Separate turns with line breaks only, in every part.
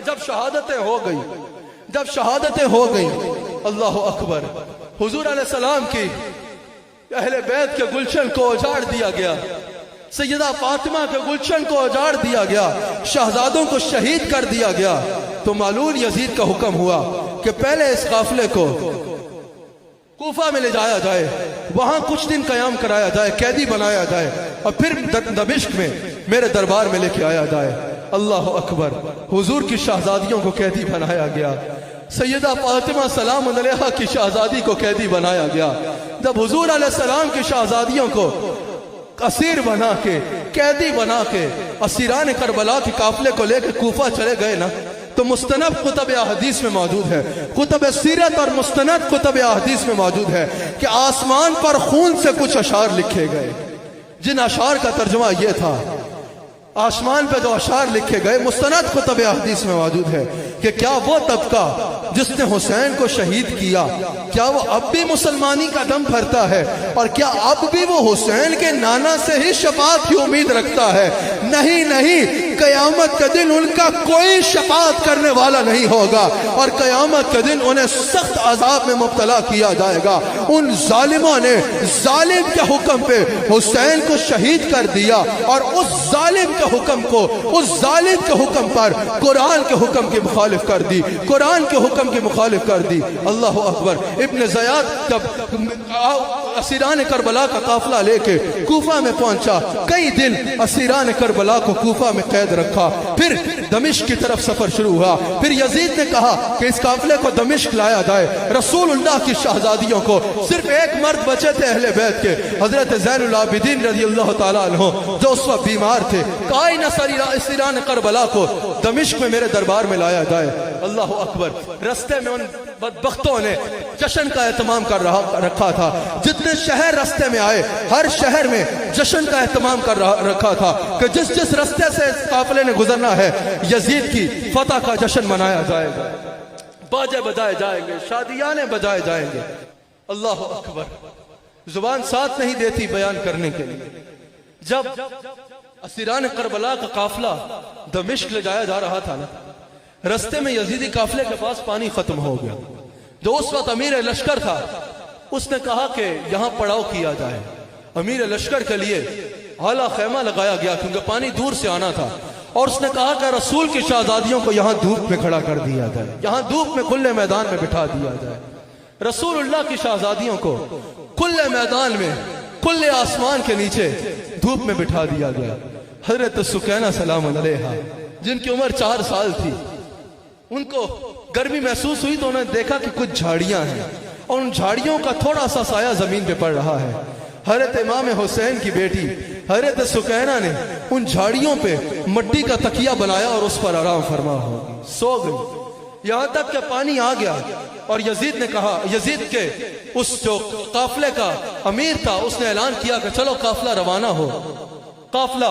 جب شہادتیں ہو گئی اللہ اکبر، حضور علیہ السلام کی اہل بیت کے گلشن کو اجاڑ دیا گیا، سیدہ فاطمہ کے گلشن کو اجاڑ دیا گیا، شہزادوں کو شہید کر دیا گیا، تو مالون یزید کا حکم ہوا کہ پہلے اس قافلے کو کوفہ میں لے جایا جائے، وہاں کچھ دن قیام کرایا جائے، قیدی بنایا جائے، اور پھر دمشق میں میرے دربار میں لے کے آیا جائے۔ اللہ اکبر، حضور کی شہزادیوں کو قیدی بنایا گیا، سیدہ فاطمہ سلام علیہا کی شہزادی کو قیدی بنایا گیا۔ جب حضور علیہ السلام کی شہزادیوں کو اسیر بنا کے، قیدی بنا کے اسیران کربلا کے قافلے کو لے کے کوفہ چلے گئے نا، تو مستند کتب احادیث میں موجود ہے، کتب سیرت اور مستند کتب احادیث میں موجود ہے کہ آسمان پر خون سے کچھ اشعار لکھے گئے، جن اشعار کا ترجمہ یہ تھا، آسمان پہ جو اشعار لکھے گئے مستند کتب احادیث میں موجود ہے کہ کیا وہ طبقہ جس نے حسین کو شہید کیا، کیا وہ اب بھی مسلمانی کا دم بھرتا ہے، اور کیا اب بھی وہ حسین کے نانا سے ہی شفاعت کی امید رکھتا ہے؟ نہیں نہیں، قیامت کے دن ان کا کوئی شفاعت کرنے والا نہیں ہوگا، اور قیامت کے دن انہیں سخت عذاب میں مبتلا کیا جائے گا۔ ان ظالموں نے ظالم کے حکم پہ حسین کو شہید کر دیا، اور اس ظالم کے حکم کو، اس ظالم کے حکم پر قرآن کے حکم کی مخالف کر دی، قرآن کے حکم کی مخالف کر دی۔ اللہ اکبر، ابن زیاد جب اسیران کربلا کا قافلہ لے کے کوفہ میں پہنچا، کئی دن اسیران کربلا کو کوفہ میں قید رکھا، پھر دمشق کی طرف سفر شروع ہوا۔ پھر یزید نے کہا کہ اس قافلے کو دمشق لایا جائے۔ رسول اللہ کی شہزادیوں کو صرف ایک مرد بچے تھے اہل بیت کے، حضرت زین العابدین رضی اللہ تعالیٰ عنہ، جو اس وقت بیمار تھے۔ کہا ان اسیران کربلا کو دمشق میں میرے دربار میں لایا جائے۔ اللہ اکبر، رستے میں ان بدبختوں نے جشن کا اہتمام کر رکھا تھا، جتنے شہر رستے میں آئے ہر شہر میں جشن کا اہتمام کر رکھا تھا کہ جس رستے سے اس قافلے نے گزرنا ہے یزید کی فتح کا جشن منایا جائے گا، باجے بجائے جائیں گے، شادیانے بجائے جائیں گے۔ اللہ اکبر، زبان ساتھ نہیں دیتی بیان کرنے کے لیے۔ جب اسیران کربلا کا قافلہ دمشق لے جایا جا رہا تھا نا، رستے میں یزیدی قافلے کے پاس پانی ختم ہو گیا۔ جو اس وقت امیر لشکر تھا اس نے کہا کہ یہاں پڑاؤ کیا جائے۔ امیر لشکر کے لیے اعلیٰ خیمہ لگایا گیا کیونکہ پانی دور سے آنا تھا، اور اس نے کہا کہ رسول کی شہزادیوں کو یہاں دھوپ میں کھڑا کر دیا جائے، یہاں دھوپ میں کھلے میدان میں بٹھا دیا جائے۔ رسول اللہ کی شہزادیوں کو کھلے میدان میں، کھلے آسمان کے نیچے دھوپ میں بٹھا دیا گیا۔ حضرت سکینہ سلام علیہا جن کی عمر 4 سال تھی، ان کو گرمی محسوس ہوئی تو انہوں نے دیکھا کہ کچھ جھاڑیاں ہیں، اور ان جھاڑیوں کا تھوڑا سا سایہ زمین پہ پڑ رہا ہے۔ حضرت امام حسین کی بیٹی حضرت سکینہ نے ان جھاڑیوں پہ مٹی کا تکیہ بنایا اور اس پر آرام فرما ہوگی، سو گئی، یہاں تک کہ پانی آ گیا۔ اور یزید نے کہا، یزید کے اس جو قافلے کا امیر تھا اس نے اعلان کیا کہ چلو قافلہ روانہ ہو۔ قافلہ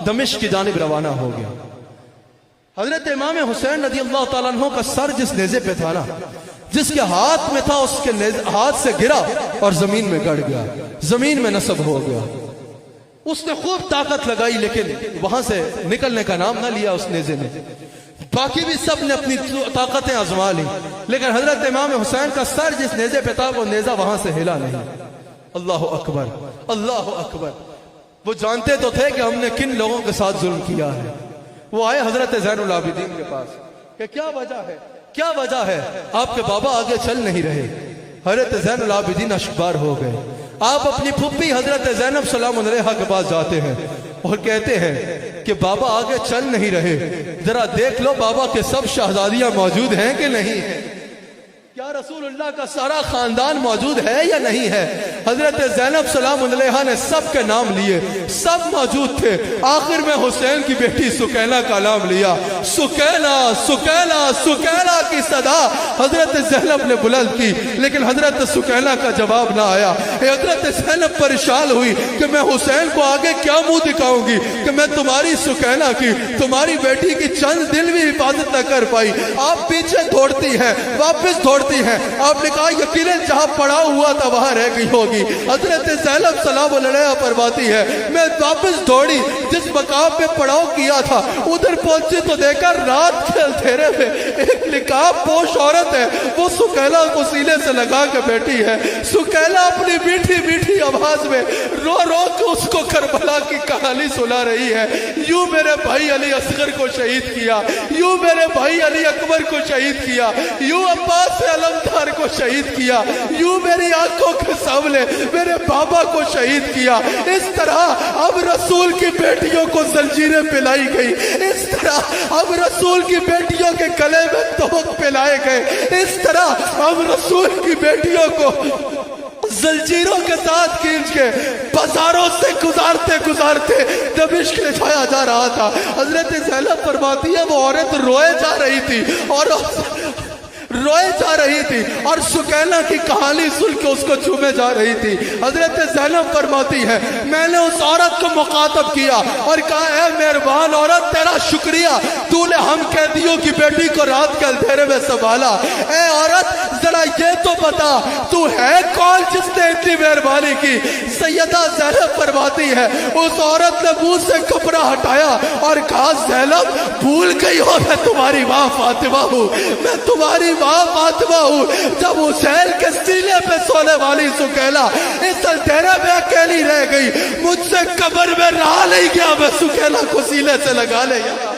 دمشق کی جانب روانہ ہو گیا۔ حضرت امام حسین رضی اللہ تعالیٰ عنہ کا سر جس نیزے پہ تھا نا، جس کے ہاتھ میں تھا، اس کے ہاتھ سے گرا اور زمین میں گڑ گیا، زمین میں نصب ہو گیا۔ اس نے خوب طاقت لگائی لیکن وہاں سے نکلنے کا نام نہ لیا اس نیزے نے۔ باقی بھی سب نے اپنی طاقتیں آزما لی، لیکن حضرت امام حسین کا سر جس نیزے پہ تھا وہ نیزہ وہاں سے ہلا نہیں۔ اللہ اکبر، اللہ اکبر، وہ جانتے تو تھے کہ ہم نے کن لوگوں کے ساتھ ظلم کیا ہے۔ وہ آئے حضرت زین العابدین کے پاس کہ کیا وجہ ہے، کیا وجہ ہے، آپ کے بابا آگے چل نہیں رہے۔ حضرت زین العابدین اشکبار ہو گئے۔ آپ اپنی پھپھی حضرت زینب سلام علیہا کے پاس جاتے ہیں اور کہتے ہیں کہ بابا آگے چل نہیں رہے، ذرا دیکھ لو بابا کے سب شہزادیاں موجود ہیں کہ نہیں ہیں، کیا رسول اللہ کا سارا خاندان موجود ہے یا نہیں ہے۔ حضرت زینب سلام علیہا نے سب کے نام لیے، سب موجود تھے۔ آخر میں حسین کی بیٹی سکینہ کا نام لیا، سکینہ سکینہ سکینہ کی صدا حضرت زینب نے بلند کی، لیکن حضرت سکینہ کا جواب نہ آیا۔ حضرت زینب پریشان ہوئی کہ میں حسین کو آگے کیا منہ دکھاؤں گی کہ میں تمہاری سکینہ کی، تمہاری بیٹی کی چند دل بھی حفاظت نہ کر پائی۔ آپ پیچھے دوڑتی ہیں، واپس دوڑ پڑھتی ہیں, آپ نے کہا یقیناً جہاں پڑاؤ ہوا تھا وہاں رہ گئی ہوگی. حضرت زینب سلام علیہا فرماتی ہے میں واپس دوڑی, جس مقام پہ پڑاؤ کیا تھا ادھر پہنچی تو دیکھا رات کے اندھیرے میں ایک نقاب پوش عورت ہے, وہ سکیلا کو سینے سے لگا کے بیٹھی ہے. سکیلا اپنی میٹھی میٹھی آواز میں رو رو کے اس کو کربلا کی کہانی سنا رہی ہے. یوں میرے بھائی علی اصغر کو شہید کیا, یوں میرے بھائی علی اکبر کو شہید کیا, یوں عباس علمدار کو شہید کیا, یوں میری آنکھوں کے سامنے میرے بابا کو شہید کیا. اس طرح اب رسول کی بیٹیوں کو زنجیریں پلائی گئی, اس طرح اب رسول کی بیٹیوں کے گلے میں توق پلائے گئے, اس طرح اب رسول کی بیٹیوں کو زنجیروں کے ساتھ کھینچ کے بازاروں سے گزارتے گزارتے دمشق لے جایا جا رہا تھا. حضرت زینب فرماتی ہے وہ عورت روئے جا رہی تھی اور سکینہ کی کہانی سن کے اس کو چومے جا رہی تھی. حضرت زینب فرماتی ہے میں نے اس عورت کو مخاطب کیا اور کہا اے مہربان عورت تیرا شکریہ, تو نے ہم قیدیوں کی بیٹی کو رات کے اندھیرے میں سنبھالا. اے عورت ذرا یہ تو بتا تو ہے کون جس نے اتنی مہربانی کی. سیدہ زینب فرماتی ہے اس عورت نے منہ سے کپڑا ہٹایا اور کہا زینب بھول گئی ہو میں تمہاری ماں فاطمہ ہوں, میں تمہاری ماں فاطمہ ہوں. جب حسین کے سینے پہ سونے والی سکیلا اس اندھیرے میں اکیلی رہ گئی, مجھ سے قبر میں رہا نہیں گیا, میں سکیلا کو سینے سے لگا لے گیا,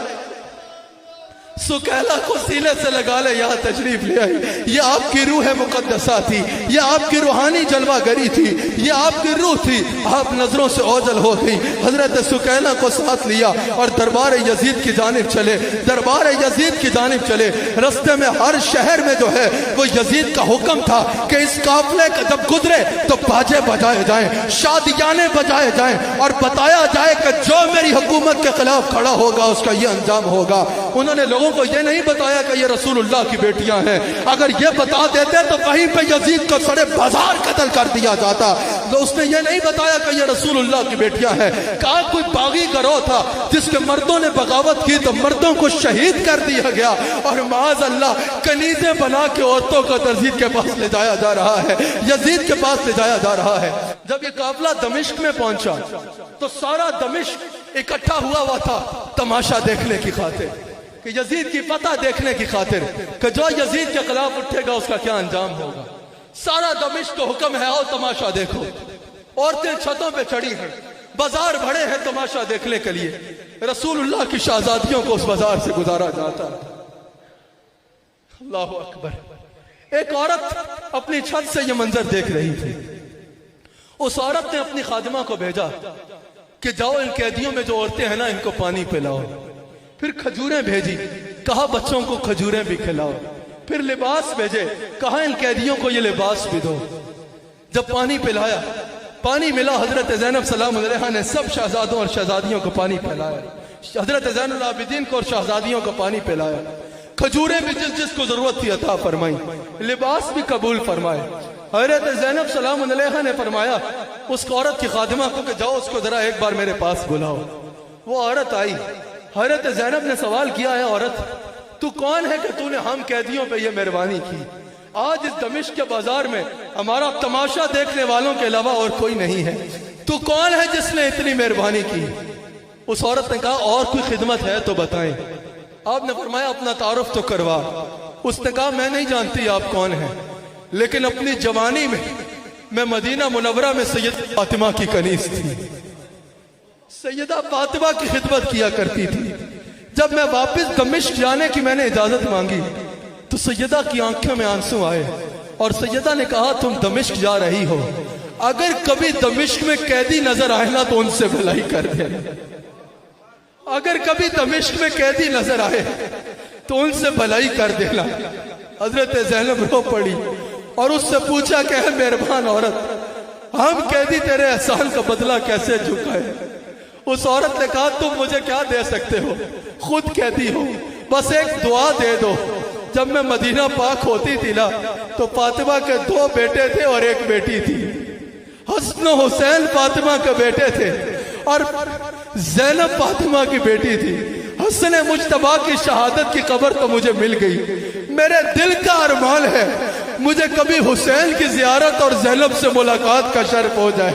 سکیلا کو سینے سے لگا لے یہاں تشریف لے آئی. یہ آپ کی روح مقدسہ تھی, یہ آپ کی روحانی جلوہ گری تھی, یہ آپ کی روح تھی. آپ نظروں سے اوجھل ہو گئی. حضرت سکیلا کو ساتھ لیا اور دربار یزید کی جانب چلے, دربار یزید کی جانب چلے. رستے میں ہر شہر میں جو ہے وہ یزید کا حکم تھا کہ اس قافلے کا جب گزرے تو باجے بجائے جائیں, شادیانے بجائے جائیں اور بتایا جائے کہ جو میری حکومت کے خلاف کھڑا ہوگا اس کا یہ انجام ہوگا. انہوں نے لوگوں کو یہ نہیں بتایا کہ یہ رسول اللہ کی بیٹیاں ہیں, اگر یہ بتا دیتے تو وہیں پہ یزید کو سڑے بازار قتل کر دیا جاتا. تو اس نے یہ نہیں بتایا کہ یہ رسول اللہ کی بیٹیاں ہیں. کہا کوئی باغی گروہ تھا جس کے مردوں نے بغاوت کی تو مردوں کو شہید کر دیا گیا, اور معاذ اللہ کنیزیں بنا کے عورتوں کو یزید کے پاس لے جایا جا رہا ہے, یزید کے پاس لے جایا جا رہا ہے. جب یہ قافلہ دمشق میں پہنچا تو سارا دمشق اکٹھا ہوا تھا تماشا دیکھنے کی خاطر, کہ یزید کی فتح دیکھنے کی خاطر کہ جو یزید کے خلاف اٹھے گا اس کا کیا انجام ہوگا. سارا دمشق کو حکم ہے آؤ تماشا دیکھو. عورتیں چھتوں پہ چڑھی ہیں, بازار بھرے ہیں تماشا دیکھنے کے لیے. رسول اللہ کی شہزادیوں کو اس بازار سے گزارا جاتا. اللہ اکبر. ایک عورت اپنی چھت سے یہ منظر دیکھ رہی تھی. اس عورت نے اپنی خادمہ کو بھیجا کہ جاؤ ان قیدیوں میں جو عورتیں ہیں نا ان کو پانی پلاؤ. پھر کھجوریں بھیجی, کہا بچوں کو کھجوریں بھی کھلاؤ. پھر لباس بھیجے, کہا ان قیدیوں کو یہ لباس بھی دو. جب پانی پلایا, پانی ملا, حضرت زینب سلام علیہا نے سب شہزادوں اور شہزادیوں کو پانی پلایا. حضرت زین العابدین کو اور شہزادیوں کو پانی پلایا. کھجوریں بھی جس جس کو ضرورت تھی عطا فرمائی, لباس بھی قبول فرمائے. حضرت زینب سلام علیہا نے فرمایا اس عورت کی خادمہ کو کہ جاؤ اس کو ذرا ایک بار میرے پاس بلاؤ. وہ عورت آئی. حضرت زینب نے سوال کیا ہے عورت تو کون ہے کہ تو نے ہم قیدیوں پہ یہ مہربانی کی؟ آج اس دمشق کے بازار میں ہمارا تماشا دیکھنے والوں کے علاوہ اور کوئی نہیں ہے, تو کون ہے جس نے اتنی مہربانی کی؟ اس عورت نے کہا اور کوئی خدمت ہے تو بتائیں. آپ نے فرمایا اپنا تعارف تو کروا. اس نے کہا میں نہیں جانتی آپ کون ہیں, لیکن اپنی جوانی میں مدینہ منورہ میں سید فاطمہ کی کنیز تھی. سیدہ فاطمہ کی خدمت کیا کرتی تھی. جب میں واپس دمشق جانے کی میں نے اجازت مانگی تو سیدہ کی آنکھوں میں آنسو آئے اور سیدہ نے کہا تم دمشق جا رہی ہو, اگر کبھی دمشق میں قیدی نظر آئے نا تو ان سے بھلائی کر دینا. اگر کبھی دمشق میں قیدی نظر آئے تو ان سے بھلائی کر دینا. حضرت زینب رو پڑی اور اس سے پوچھا کہ اے مہربان عورت ہم قیدی تیرے احسان کا بدلہ کیسے چکائے؟ اس عورت نے کہا تم مجھے کیا دے سکتے ہو, خود قیدی ہو, بس ایک دعا دے دو. جب میں مدینہ پاک ہوتی تھی نا تو فاطمہ کے 2 بیٹے تھے اور 1 بیٹی تھی. حسن و حسین فاطمہ کے بیٹے تھے اور زینب فاطمہ کی بیٹی تھی. حسن مجتبیٰ کی شہادت کی خبر تو مجھے مل گئی. میرے دل کا ارمان ہے مجھے کبھی حسین کی زیارت اور زینب سے ملاقات کا شرف ہو جائے۔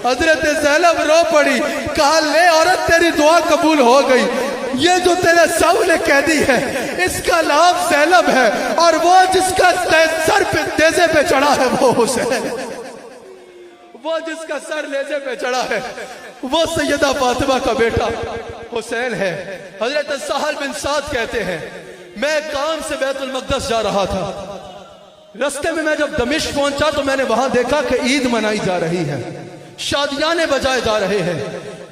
حضرت زینب رو پڑی، کہا لے عورت تیری دعا قبول ہو گئی، یہ جو تیرے سو نے کہہ دی ہے اس کا نام زینب ہے، اور وہ جس کا سر پہ نیزے پہ چڑھا ہے وہ حسین، وہ جس کا سر نیزے پہ چڑھا ہے وہ سیدہ فاطمہ کا بیٹا حسین ہے۔ حضرت سہل بن سعد کہتے ہیں میں کام سے بیت المقدس جا رہا تھا، رستے میں جب دمشق پہنچا تو میں نے وہاں دیکھا کہ عید منائی جا رہی ہے، شادیانے بجائے جا رہے ہیں۔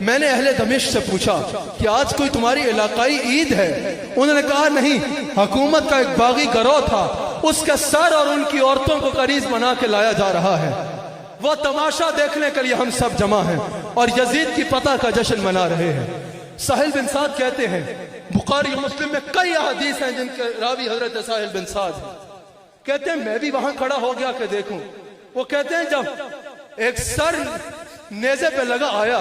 میں نے اہل دمشق سے پوچھا کہ آج کوئی تمہاری علاقائی عید ہے؟ انہوں نے کہا نہیں، حکومت کا ایک باغی گروہ تھا، اس کے سر اور ان کی عورتوں کو کنیز بنا کے لایا جا رہا ہے، وہ تماشا دیکھنے کے لیے ہم سب جمع ہیں اور یزید کی فتح کا جشن منا رہے ہیں۔ سہل بن سعد کہتے ہیں بخاری و مسلم میں کئی احادیث ہیں جن کے راوی حضرت سہل بن سعد ہیں، کہتے ہیں میں بھی وہاں کھڑا ہو گیا کہ دیکھوں۔ وہ کہتے ہیں جب ایک سر نیزے پہ لگا آیا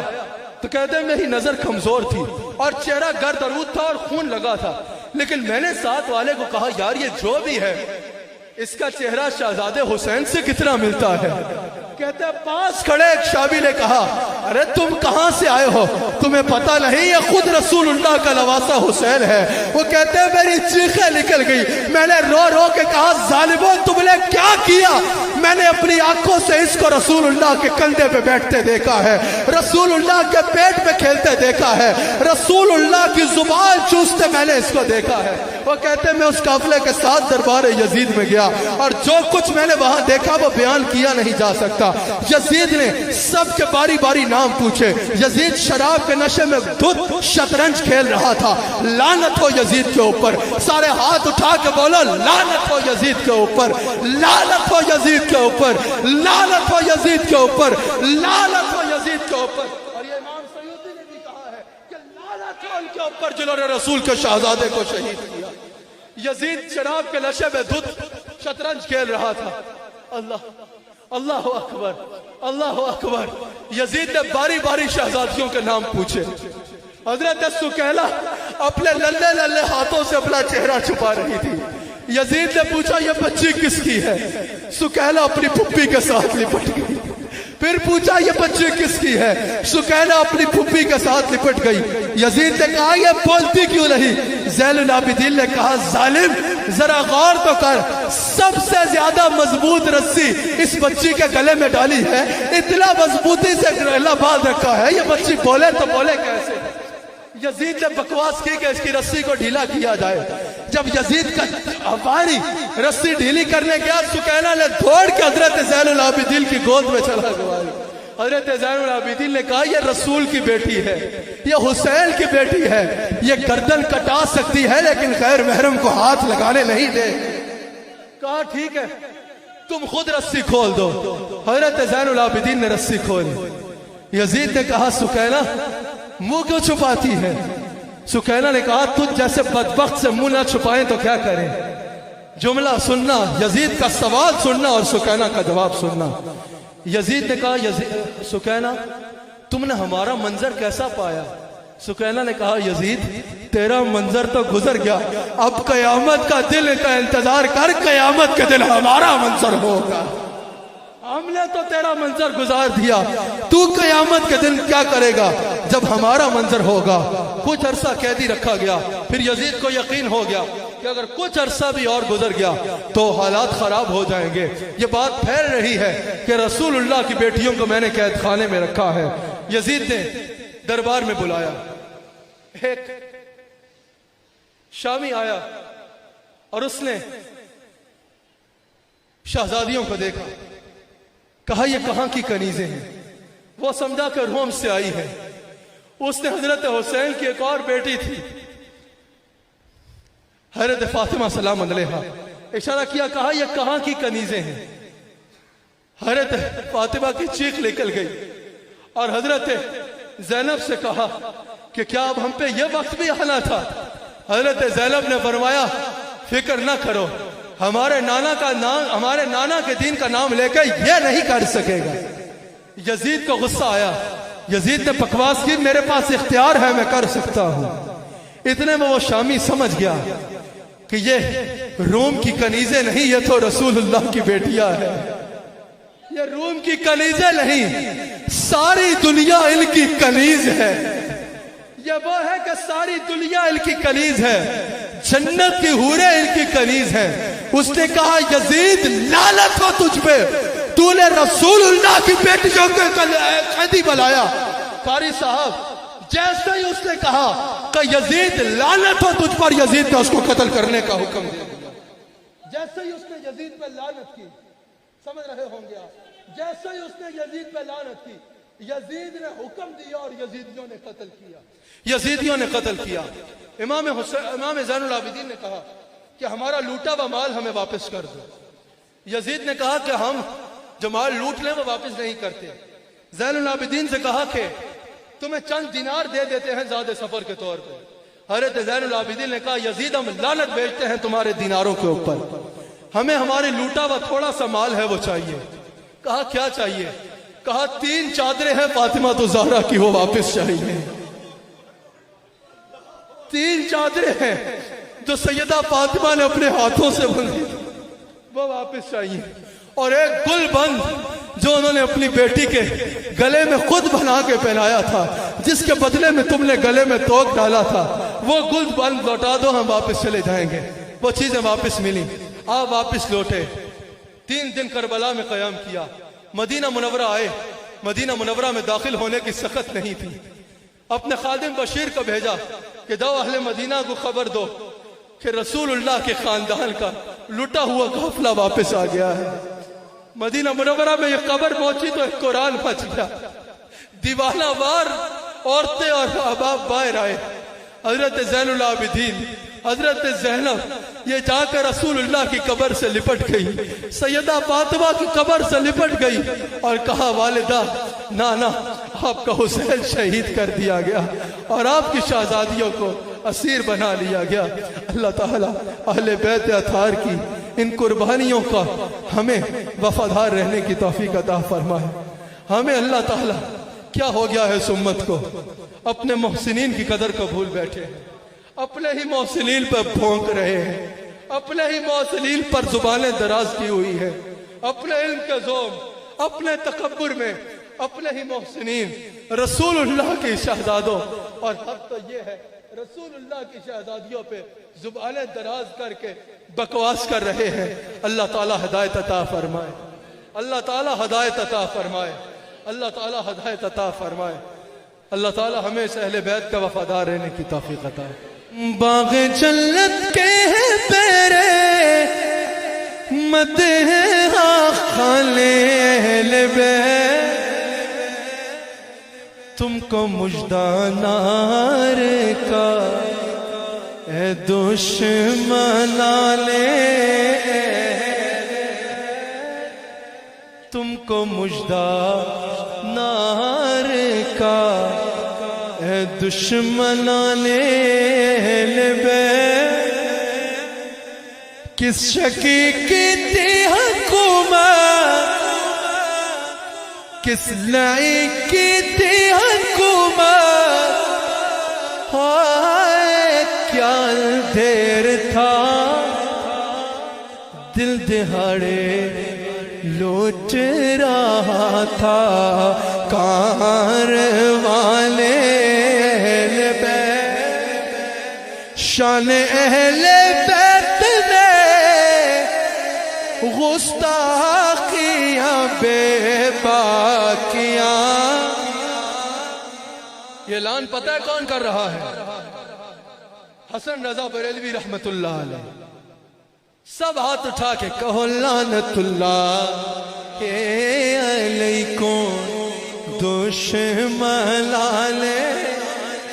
تو کہتے ہیں میری نظر کمزور تھی اور چہرہ گرد آلود تھا اور خون لگا تھا، لیکن میں نے ساتھ والے کو کہا یار یہ جو بھی ہے اس کا چہرہ شہزادے حسین سے کتنا ملتا ہے۔ کہتے ہیں پاس کھڑے ایک شابی نے کہا ارے تم کہاں سے آئے ہو، تمہیں پتہ نہیں یہ خود رسول اللہ کا نواسہ حسین ہے۔ وہ کہتے ہیں میری چیخیں نکل گئی، میں نے رو رو کے کہا ظالموں تم نے کیا کیا؟ میں نے اپنی آنکھوں سے اس کو رسول اللہ کے کندھے پہ بیٹھتے دیکھا ہے، رسول اللہ کے پیٹ پہ کھیلتے دیکھا ہے، رسول اللہ کی زبان چوستے میں نے اس کو دیکھا ہے۔ وہ کہتے ہیں میں اس قافلے کے ساتھ دربار یزید میں گیا اور جو کچھ میں نے وہاں دیکھا وہ بیان کیا نہیں جا سکتا۔ یزید نے سب کے باری باری نام پوچھے، یزید شراب کے نشے میں دھت شطرنج کھیل رہا تھا، لعنت ہو یزید کے اوپر، سارے ہاتھ اٹھا کے بولو لعنت ہو یزید کے اوپر، لعنت ہو یزید کے اوپر، لعنت ہو یزید کے اوپر، لعنت ہو یزید کے اوپر۔ اور یہ امام سیوطی نے بھی کہا ہے کہ لعنت ہو ان کے اوپر جنہوں نے رسول کے شہزادے کو شہید کیا۔ یزید شراب کے نشے میں دھت شطرنج کھیل رہا تھا۔ اللہ اکبر، اللہ اکبر۔ یزید نے باری باری شہزادیوں کے نام پوچھے۔ حضرت سکینہ اپنے للے للے ہاتھوں سے اپنا چہرہ چھپا رہی تھی۔ یزید نے پوچھا یہ بچی کس کی ہے؟ سکینہ اپنی پھپھی کے ساتھ لپٹ گئی۔ پھر پوچھا یہ بچی کس کی ہے؟ سکینہ اپنی پھپھی کے ساتھ لپٹ گئی۔ یزید نے کہا یہ بولتی کیوں نہیں؟ زین العابدین نے کہا ظالم ذرا غور تو کر، سب سے زیادہ مضبوط رسی اس بچی کے گلے میں ڈالی ہے، اتنا مضبوطی سے گلہ باندھ رکھا ہے، یہ بچی بولے تو بولے کیسے؟ یزید نے بکواس کی کہ اس کی رسی کو ڈھیلا کیا جائے۔ جب یزید کا حفاری رسی ڈھیلی کرنے گیا، سکینہ نے دوڑ کے حضرت زین العابدین کی گود میں چلا گیا۔ حضرت زین العابدین نے کہا یہ رسول کی بیٹی ہے، یہ حسین کی بیٹی ہے، یہ گردن کٹا سکتی ہے لیکن غیر محرم کو ہاتھ لگانے نہیں دے۔ کہا ٹھیک ہے تم خود رسی کھول دو۔ حضرت زین العابدین نے رسی کھولی۔ یزید نے کہا سکینہ منہ کیوں چھپاتی ہے؟ سکینہ نے کہا تجھ جیسے بدبخت سے منہ نہ چھپائیں تو کیا کریں؟ جملہ سننا، یزید کا سوال سننا اور سکینہ کا جواب سننا۔ یزید نے کہا سکینہ تم نے ہمارا منظر کیسا پایا؟ سکینہ نے کہا یزید تیرا منظر تو گزر گیا، اب قیامت کا دن کا انتظار کر، قیامت کے دن ہمارا منظر ہوگا۔ ہم نے تو تیرا منظر گزار دیا، تو قیامت کے دن کیا کرے گا جب ہمارا منظر ہوگا؟ کچھ عرصہ قیدی رکھا گیا، پھر یزید کو یقین ہو گیا کہ اگر کچھ عرصہ بھی اور گزر گیا تو حالات خراب ہو جائیں گے۔ یہ بات پھیل رہی ہے کہ رسول اللہ کی بیٹیوں کو میں نے قید خانے میں رکھا ہے۔ یزید نے دربار میں بلایا، ایک شامی آیا اور اس نے شہزادیوں کو دیکھا، کہا یہ کہاں کی کنیزیں ہیں؟ وہ سمجھا کہ روم سے آئی ہے۔ اس نے حضرت حسین کی ایک اور بیٹی تھی حضرت فاطمہ سلام علیہا، اشارہ کیا، کہا یہ کہاں کی کنیزیں ہیں؟ حضرت فاطمہ کی چیخ نکل گئی اور حضرت زینب سے کہا کہ کیا اب ہم پہ یہ وقت بھی آنا تھا؟ حضرت زینب نے فرمایا فکر نہ کرو، ہمارے نانا کے دین کا نام لے کے یہ نہیں کر سکے گا۔ یزید کو غصہ آیا، یزید نے بکواس کی میرے پاس اختیار ہے میں کر سکتا ہوں۔ اتنے میں وہ شامی سمجھ گیا کہ یہ روم کی کنیزیں نہیں، یہ تو رسول اللہ کی بیٹیاں ہیں. یہ روم کی کنیزیں نہیں، ساری دنیا ان کی کنیز ہے. یہ وہ ہے کہ ساری دنیا ان کی کنیز ہے، جنت کی حوریں ان کی کنیز ہے. اس نے کہا یزید لعنت ہو تجھ پہ، تو نے رسول اللہ کی بیٹیوں کو قیدی بنایا. قاری صاحب جیسے ہی اس نے کہا کہ یزید لعنت ہو تجھ پر، یزید نے اس کو قتل کرنے کا حکم دیا. جیسے ہی اس نے یزید پہ لعنت کی، سمجھ رہے ہوں گے آپ، جیسے ہی اس نے یزید پہ لعنت کی، یزید نے حکم دیا اور یزیدیوں نے قتل کیا. یزیدیوں نے قتل کیا. امام زین العابدین نے کہا کہ ہمارا لوٹا ہوا مال ہمیں واپس کر دو. یزید نے کہا کہ ہم جو مال لوٹ لیں وہ واپس نہیں کرتے. زین العابدین سے کہا کہ تمہیں چند دینار دے دیتے ہیں زیادہ سفر کے طور پہ. حضرت زین العابدین نے کہا یزید ہم لعنت بیچتے ہیں تمہارے دیناروں کے اوپر، ہمیں ہمارے لوٹا ہوا تھوڑا سا مال ہے وہ چاہیے. کہا کیا چاہیے؟ کہا 3 چادریں ہیں فاطمہ تو زہرا کی، وہ واپس چاہیے. 3 چادریں ہیں جو سیدہ فاطمہ نے اپنے ہاتھوں سے بندھی، وہ واپس چاہیے. اور ایک گل بند جو انہوں نے اپنی بیٹی کے گلے میں خود بنا کے پہنایا تھا، جس کے بدلے میں تم نے گلے میں توق ڈالا تھا، وہ گل بند لوٹا دو، ہم واپس چلے جائیں گے. وہ چیزیں واپس ملی، آپ واپس لوٹے. 3 دن کربلا میں قیام کیا. مدینہ منورہ آئے. مدینہ منورہ میں داخل ہونے کی سخت نہیں تھی. اپنے خادم بشیر کو بھیجا کہ دو اہل مدینہ کو خبر دو کہ رسول اللہ کے خاندان کا لٹا ہوا قافلہ واپس آ گیا ہے. مدینہ منورہ میں یہ خبر پہنچی تو ایک قرآن پھنس گیا. دیوانہ وار عورتیں اور احباب باہر آئے. حضرت زین العابدین، حضرت زینب یہ جا کر رسول اللہ کی قبر سے لپٹ گئی، سیدہ فاطمہ کی قبر سے لپٹ گئی اور کہا والدہ نانا آپ کا حسین شہید کر دیا گیا اور آپ کی شہزادیوں کو اسیر بنا لیا گیا. اللہ تعالیٰ اہل بیت اطہار کی ان قربانیوں کا ہمیں وفادار رہنے کی توفیق عطا فرمائے. ہمیں اللہ تعالیٰ کیا ہو گیا ہے اس امت کو، اپنے محسنین کی قدر کو بھول بیٹھے، اپنے ہی محسنین پر بھونک رہے ہیں، اپنے ہی محسنین پر زبانیں دراز کی ہوئی ہیں، اپنے علم کے ذوق، اپنے تکبر میں اپنے ہی محسنین رسول اللہ کی شہزادوں، اور حق تو یہ ہے رسول اللہ کی شہزادیوں پہ زبانیں دراز کر کے بکواس کر رہے ہیں. اللہ تعالیٰ ہدایت عطا فرمائے، اللہ تعالیٰ ہدایت عطا فرمائے، اللہ تعالیٰ ہدایت عطا فرمائے. اللہ تعالیٰ ہمیں اس اہل بیت کا وفادار رہنے کی توفیق عطا. باغ جنت کے پیرے مدح خانے اہل بیت، تم کو مژدہ نار کا اے دشمنان تم کو مژدہ نار کا اے دشمنان اہل بیت. کس شکی کی تھی حکومت، کس لائی کی تھی حکومت، ہائے کیا دیر تھا دل دہاڑے لوٹ رہا تھا کارواں اہل بیت. شان اہل بیت نے گستاخیاں بے باکیاں. یہ اعلان پتہ ہے کون کر رہا ہے؟ حسن رضا بریلوی رحمت اللہ علیہ. سب ہاتھ اٹھا کے کہو لعنت اللہ علیکم دشمنان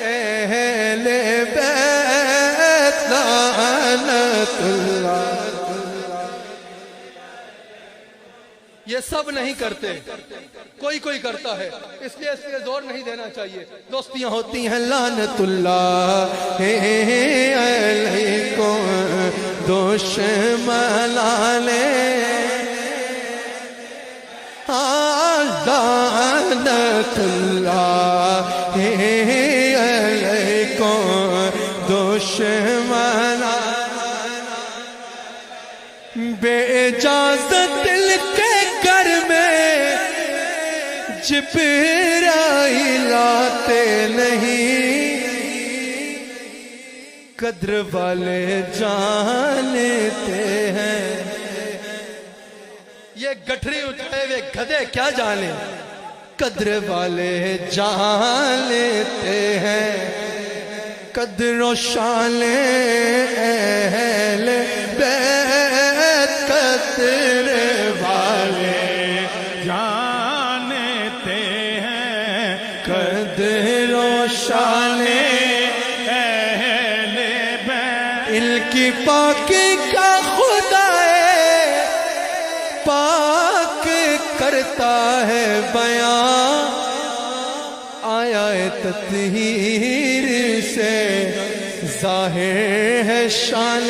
اہل بیت، لعنت اللہ. یہ سب نہیں کرتے، کوئی کوئی کرتا ہے، اس لیے زور نہیں دینا چاہیے. دوستیاں ہوتی ہیں. لعنت اللہ علیکم دشمنان لعنت اللہ علیکم دشمنان بے اجازت دل کے گھر میں جبرائیل آتے نہیں، قدر والے جانتے ہیں۔ یہ گٹھری اٹھائے ہوئے گدھے کیا جانے، قدر والے جان لیتے ہیں۔ قدر و شان اہل بیت قدر والے
جانتے ہیں،
قدر و شان
اہل بیت
ان کی پاکی کا خدا پاک کرتا ہے بیان، آیا تطہیر سے ظاہر ہے شان